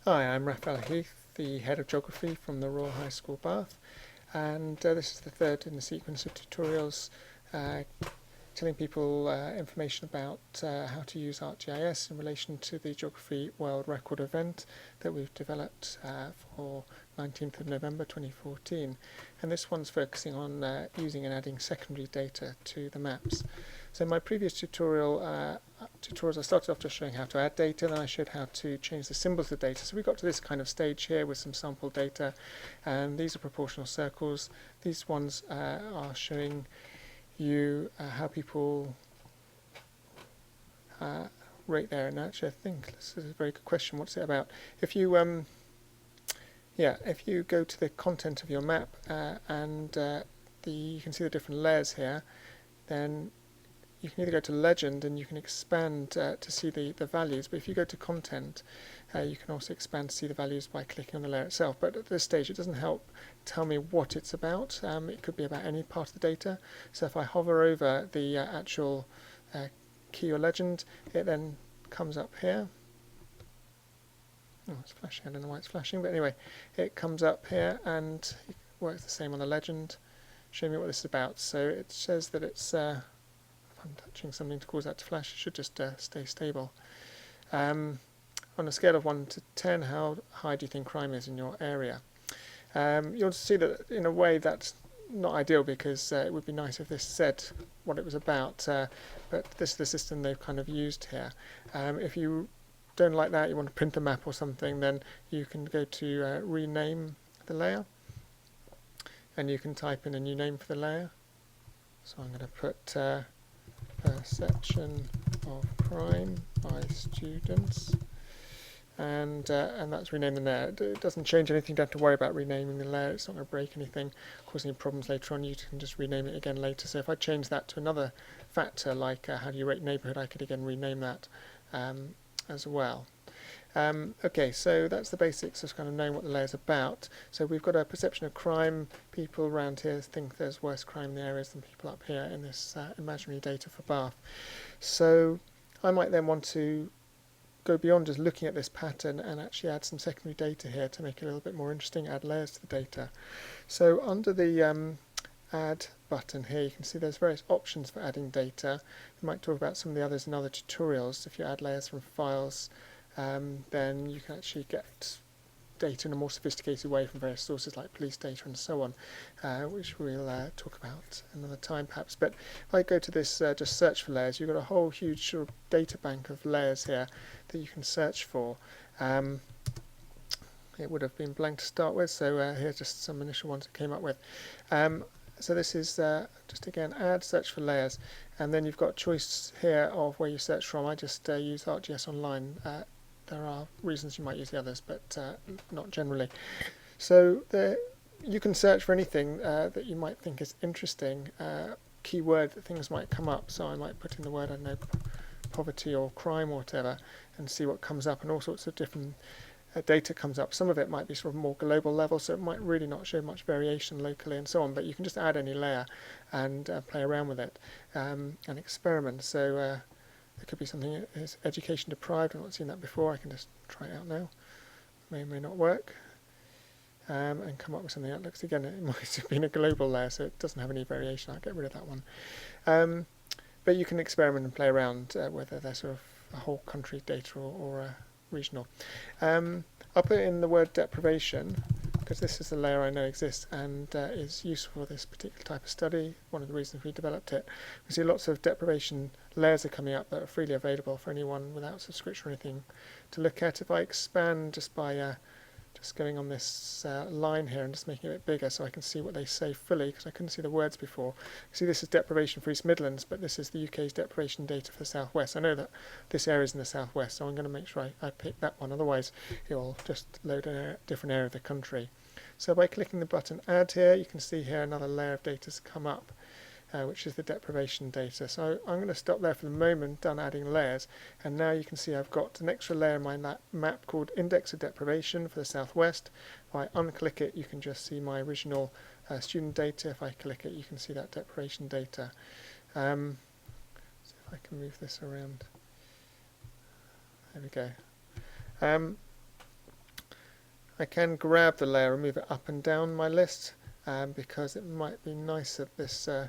Hi, I'm Raphael Heath, the Head of Geography from the Royal High School Bath, and this is the third in the sequence of tutorials uh, telling people information about how to use ArcGIS in relation to the Geography World Record event that we've developed for 19th of November 2014. And this one's focusing on using and adding secondary data to the maps. So in my previous tutorials, I started off just showing how to add data, then I showed how to change the symbols of data. So we got to this kind of stage here with some sample data, and these are proportional circles. These ones are showing you how people rate there. And actually, I think this is a very good question. What's it about? If you if you go to the content of your map and you can see the different layers here, then you can either go to legend and you can expand to see the values, but if you go to content, you can also expand to see the values by clicking on the layer itself. But at this stage, it doesn't help tell me what it's about. It could be about any part of the data. So if I hover over the actual key or legend, it then comes up here. Oh, it's flashing. I don't know why it's flashing, but anyway, it comes up here and it works the same on the legend. Show me what this is about. So it says that it's I'm touching something to cause that to flash, it should just stay stable. On a scale of 1 to 10, how high do you think crime is in your area? You'll see that in a way that's not ideal, because it would be nice if this said what it was about, but this is the system they've kind of used here. If you don't like that, you want to print a map or something, then you can go to rename the layer, and you can type in a new name for the layer. So I'm going to put perception of crime by students, and that's rename the layer. It doesn't change anything. You don't have to worry about renaming the layer. It's not going to break anything, cause any problems later on. You can just rename it again later. So if I change that to another factor, like how do you rate neighbourhood, I could again rename that as well. Okay, so that's the basics of kind of knowing what the layer's about. So we've got a perception of crime. People around here think there's worse crime in the areas than people up here in this imaginary data for Bath. So I might then want to go beyond just looking at this pattern and actually add some secondary data here to make it a little bit more interesting, add layers to the data. So under the add button here, you can see there's various options for adding data. We might talk about some of the others in other tutorials. If you add layers from files, then you can actually get data in a more sophisticated way from various sources like police data and so on, which we'll talk about another time perhaps. But if I go to this just search for layers, you've got a whole huge sort of data bank of layers here that you can search for. It would have been blank to start with, so here's just some initial ones it came up with. So this is just again add search for layers, and then you've got a choice here of where you search from. I just use ArcGIS Online. There are reasons you might use the others, but not generally. So you can search for anything that you might think is interesting, keyword that things might come up. So I might put in the word, I don't know, poverty or crime or whatever, and see what comes up, and all sorts of different data comes up. Some of it might be sort of more global level, so it might really not show much variation locally and so on, but you can just add any layer and play around with it and experiment. So it could be something that is education deprived. I've not seen that before. I can just try it out now. May or may not work. And come up with something that looks, again, it might have been a global layer, so it doesn't have any variation. I'll get rid of that one. But you can experiment and play around whether they're sort of a whole country data or regional. I'll put in the word deprivation, because this is the layer I know exists and is useful for this particular type of study. One of the reasons we developed it. We see lots of deprivation layers are coming up that are freely available for anyone without subscription or anything to look at. If I expand just by just going on this line here and just making it a bit bigger so I can see what they say fully, because I couldn't see the words before. See, this is deprivation for East Midlands, but this is the UK's deprivation data for the South West. I know that this area is in the South West, so I'm going to make sure I pick that one, otherwise it will just load a different area of the country. So by clicking the button add here, you can see here another layer of data has come up, which is the deprivation data. So I'm going to stop there for the moment, done adding layers, and now you can see I've got an extra layer in my map called index of deprivation for the Southwest. If I unclick it, you can just see my original student data. If I click it, you can see that deprivation data. See if I can move this around. There we go. I can grab the layer and move it up and down my list because it might be nicer. This it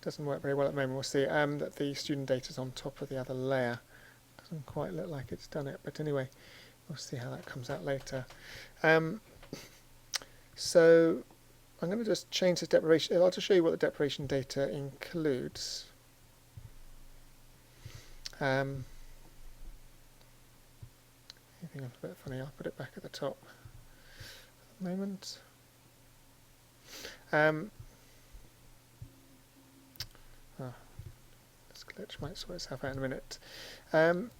doesn't work very well at the moment. We'll see that the student data is on top of the other layer. Doesn't quite look like it's done it, but anyway, we'll see how that comes out later. So I'm going to just change the deprivation. I'll just show you what the deprivation data includes. Anything else a bit funny, I'll put it back at the top at the moment. This glitch might sort itself out in a minute. If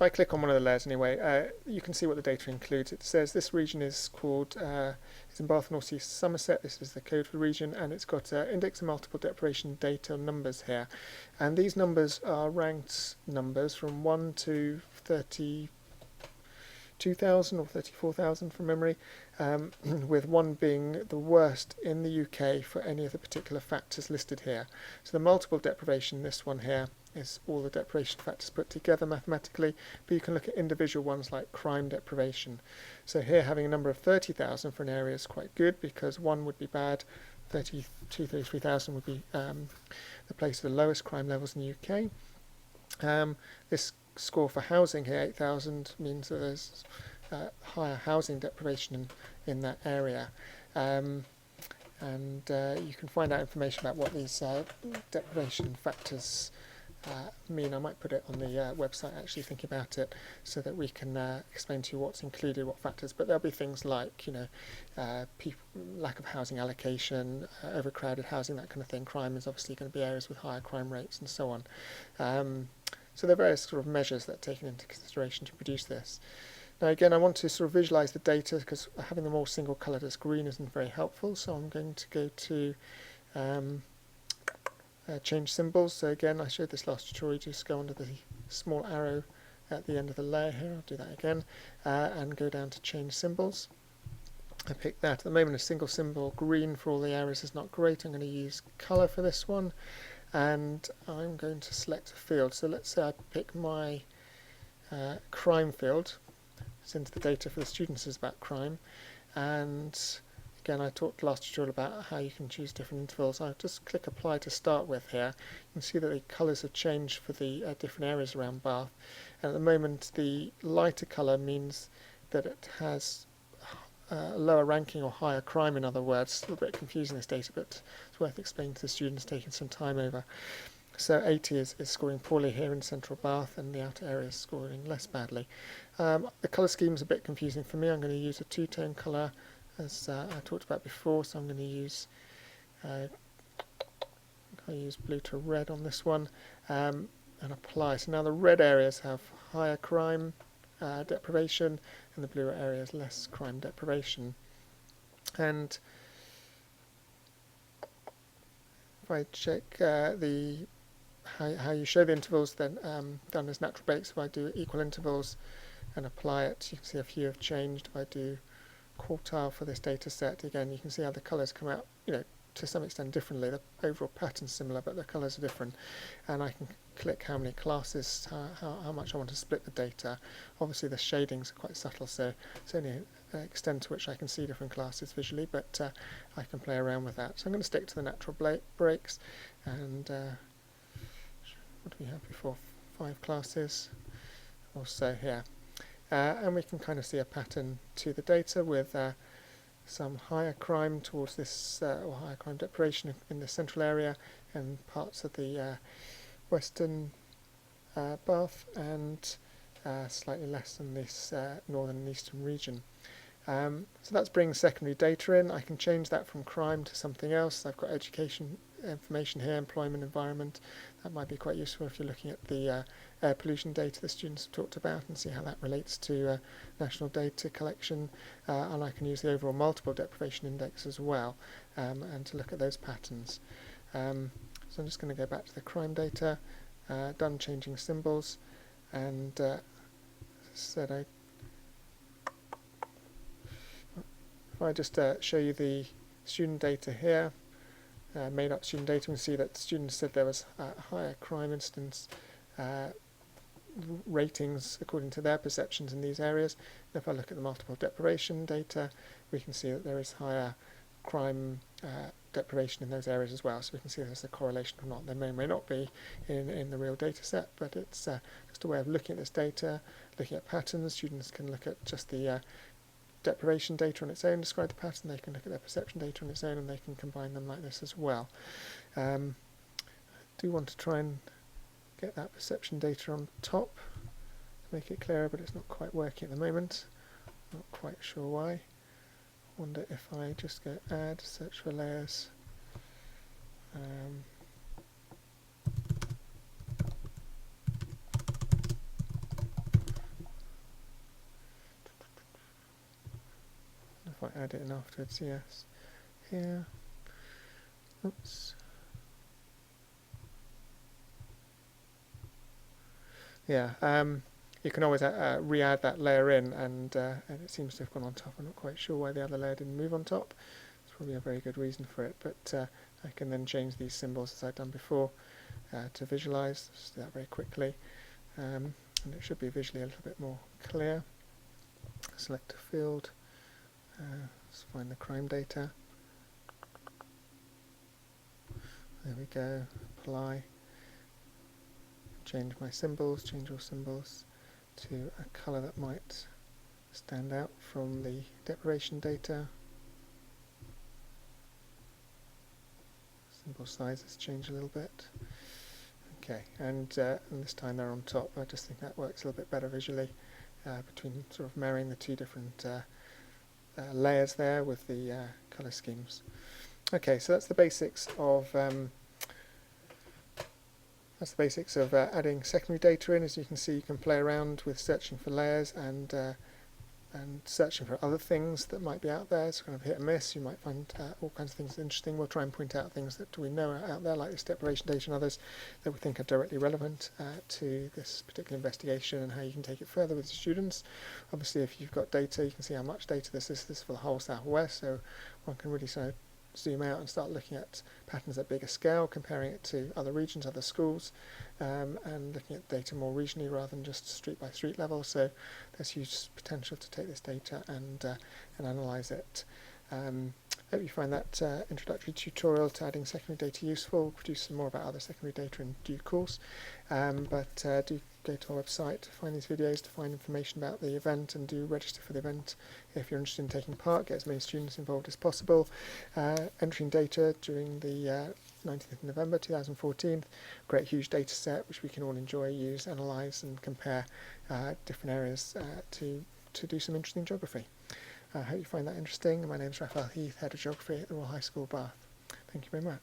I click on one of the layers anyway, you can see what the data includes. It says this region is called, it's in Bath, North East Somerset. This is the code for the region, and it's got index and multiple deprivation data numbers here. And these numbers are ranked numbers from 1 to 32,000 or 34,000 from memory, with 1 being the worst in the UK for any of the particular factors listed here. So the multiple deprivation, this one here, is all the deprivation factors put together mathematically, but you can look at individual ones like crime deprivation. So here having a number of 30,000 for an area is quite good, because 1 would be bad, 32, 33,000 would be the place with the lowest crime levels in the UK. This score for housing here, 8,000, means that there's higher housing deprivation in that area. And you can find out information about what these deprivation factors mean. I might put it on the website, actually, thinking about it, so that we can explain to you what's included, what factors. But there'll be things like, lack of housing allocation, overcrowded housing, that kind of thing. Crime is obviously going to be areas with higher crime rates and so on. So there are various sort of measures that are taken into consideration to produce this. Now again, I want to sort of visualize the data, because having them all single coloured as green isn't very helpful. So I'm going to go to change symbols. So again, I showed this last tutorial. Just go under the small arrow at the end of the layer here. I'll do that again, and go down to change symbols. I picked that. At the moment, a single symbol green for all the areas is not great. I'm going to use colour for this one, and I'm going to select a field. So let's say I pick my crime field, since the data for the students is about crime. And again, I talked last tutorial about how you can choose different intervals. I'll just click apply to start with here. You can see that the colours have changed for the different areas around Bath. And at the moment, the lighter colour means that it has lower ranking or higher crime, in other words. It's a little bit confusing, this data, but it's worth explaining to the students, taking some time over. So 80 is scoring poorly here in central Bath, and the outer area is scoring less badly. The colour scheme is a bit confusing for me. I'm going to use a two-tone colour, as I talked about before, so I'm going to use blue to red on this one, and apply. So now the red areas have higher crime deprivation, and the blue areas less crime deprivation. And if I check how you show the intervals, then done as natural breaks. If I do equal intervals and apply it, you can see a few have changed. If I do quartile for this data set, again, you can see how the colours come out, to some extent differently. The overall pattern's similar, but the colours are different. And I can click how many classes, how much I want to split the data. Obviously the shadings are quite subtle, so it's only an extent to which I can see different classes visually, but I can play around with that. So I'm going to stick to the natural breaks, and what do we have before? 5 classes or so here. And we can kind of see a pattern to the data with some higher crime towards this, or higher crime deprivation in the central area and parts of the western Bath, and slightly less in this northern and eastern region. So that's bringing secondary data in. I can change that from crime to something else. I've got education information here, employment, environment. That might be quite useful if you're looking at the air pollution data the students have talked about, and see how that relates to national data collection. And I can use the overall multiple deprivation index as well, and to look at those patterns. So I'm just going to go back to the crime data, done changing symbols, and as I said, if I just show you the student data here, made up student data, we can see that students said there was a higher crime incidence ratings according to their perceptions in these areas. And if I look at the multiple deprivation data, we can see that there is higher crime deprivation in those areas as well. So we can see there's a correlation or not. There may not be in the real data set, but it's just a way of looking at this data, looking at patterns. Students can look at just the deprivation data on its own, describe the pattern. They can look at their perception data on its own, and they can combine them like this as well. I do want to try and get that perception data on top to make it clearer, but it's not quite working at the moment. Not quite sure why. Wonder if I just go add, search for layers. If I add it in afterwards, yes. Here. Oops. Yeah, you can always re-add that layer in, and it seems to have gone on top. I'm not quite sure why the other layer didn't move on top. There's probably a very good reason for it, but I can then change these symbols as I've done before to visualize. Just do that very quickly, and it should be visually a little bit more clear. Select a field, let's find the crime data. There we go, apply. Change my symbols, change all symbols to a colour that might stand out from the deprivation data. Symbol sizes change a little bit. Okay, and this time they're on top. I just think that works a little bit better visually between sort of marrying the two different layers there with the colour schemes. Okay, so that's the basics of adding secondary data in. As you can see, you can play around with searching for layers and searching for other things that might be out there. It's kind of hit and miss. You might find all kinds of things interesting. We'll try and point out things that we know are out there, like this deprivation data and others that we think are directly relevant to this particular investigation and how you can take it further with the students. Obviously, if you've got data, you can see how much data this is. This is for the whole Southwest, so one can really sort of zoom out and start looking at patterns at bigger scale, comparing it to other regions, other schools, and looking at data more regionally rather than just street by street level. So there's huge potential to take this data and analyse it. Hope you find that introductory tutorial to adding secondary data useful. We'll produce some more about other secondary data in due course, but do go to our website to find these videos, to find information about the event, and do register for the event if you're interested in taking part. Get as many students involved as possible. Entering data during the 19th of November 2014, great huge data set which we can all enjoy, use, analyse and compare different areas to do some interesting geography. I hope you find that interesting. My name is Raphael Heath, Head of Geography at the Royal High School, Bath. Thank you very much.